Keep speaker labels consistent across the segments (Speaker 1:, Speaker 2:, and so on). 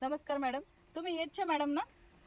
Speaker 1: नमस्कार मॅडम, तुम्ही यशच्या मॅडम ना?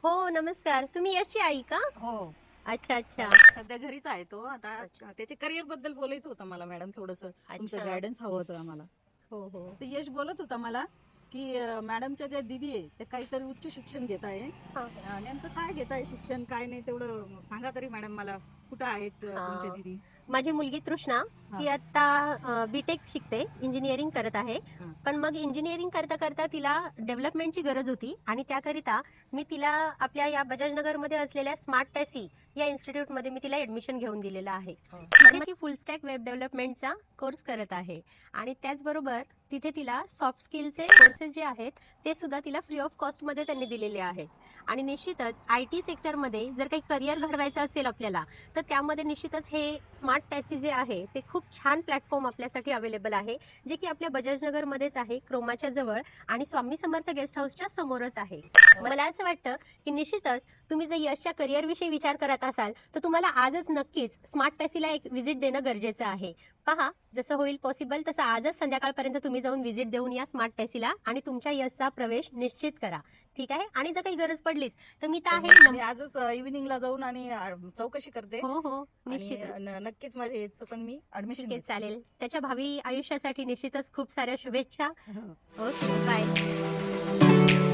Speaker 2: हो नमस्कार. तुम्ही यशची आई का?
Speaker 1: हो.
Speaker 2: अच्छा अच्छा.
Speaker 1: सध्या घरीच आहे तो आता.
Speaker 2: अच्छा.
Speaker 1: त्याच्या करिअर बद्दल बोलायचं होतं मला मॅडम, थोडस तुमचं
Speaker 2: अच्छा.
Speaker 1: गायडन्स हवं होतं आम्हाला.
Speaker 2: हो हो.
Speaker 1: तर यश बोलत होता मला की मॅडमच्या ज्या दिदी आहे ते काहीतरी उच्च शिक्षण घेत आहे.
Speaker 2: हा.
Speaker 1: नेमकं काय घेत आहे शिक्षण, काय नाही तेवढं सांगा तरी मॅडम मला. कुठं आहेत तुमच्या
Speaker 2: हा.
Speaker 1: दिदी?
Speaker 2: माझी मुलगी तृष्णा
Speaker 1: हा.
Speaker 2: ती आता बीटेक शिकते, इंजिनिअरिंग करत आहे.
Speaker 1: हा.
Speaker 2: पण मग इंजिनिअरिंग करता करता तिला डेव्हलपमेंटची गरज होती आणि त्याकरिता मी तिला आपल्या या बजाजनगर मध्ये असलेल्या स्मार्ट पॅसी या इन्स्टिट्यूट मध्ये मी तिला ऍडमिशन घेऊन दिलेलं आहे. तिथे ती फुल स्टॅक वेब डेव्हलपमेंटचा कोर्स करत आहे आणि त्याचबरोबर तिथे तिला सॉफ्ट स्किलचे कोर्सेस जे आहेत ते सुद्धा तिला फ्री ऑफ कॉस्ट मध्ये त्यांनी दिलेले आहेत. आणि निश्चितच आय टी सेक्टरमध्ये जर काही करिअर घडवायचं असेल आपल्याला तर त्यामध्ये निश्चितच हे स्मार्ट पॅसी जे आहे ते खूप छान प्लॅटफॉर्म आपल्यासाठी अवेलेबल आहे, जे की आपल्या बजाजनगर मध्येच आहे, क्रोमाच्या जवळ आणि स्वामी समर्थ गेस्ट हाऊसच्या समोरच आहे. मला असं वाटतं की निश्चितच तुम्ही जर यशच्या करिअर विषयी विचार करत असाल तर तुम्हाला आजच नक्कीच स्मार्ट पॅसीला एक व्हिजिट देणं गरजेचं आहे. पहा, जसं होईल पॉसिबल तसं आजच संध्याकाळपर्यंत तुम्ही जाऊन व्हिजिट देऊन या स्मार्ट पॅसीला आणि तुमच्या यशचा प्रवेश निश्चित करा. ठीक आहे. आणि जर काही गरज पडलीच तर मी तर आहे.
Speaker 1: मी आजच इव्हिनिंगला जाऊन आणि चौकशी करते.
Speaker 2: हो हो
Speaker 1: आणि
Speaker 2: निश्चितच.
Speaker 1: नक्कीच माझ्या याचं पण मी
Speaker 2: ठीक
Speaker 1: ऍडमिशन
Speaker 2: आहे, चालेल. त्याच्या भावी आयुष्यासाठी निश्चितच खूप साऱ्या शुभेच्छा.
Speaker 1: घेते.
Speaker 2: Okay, bye.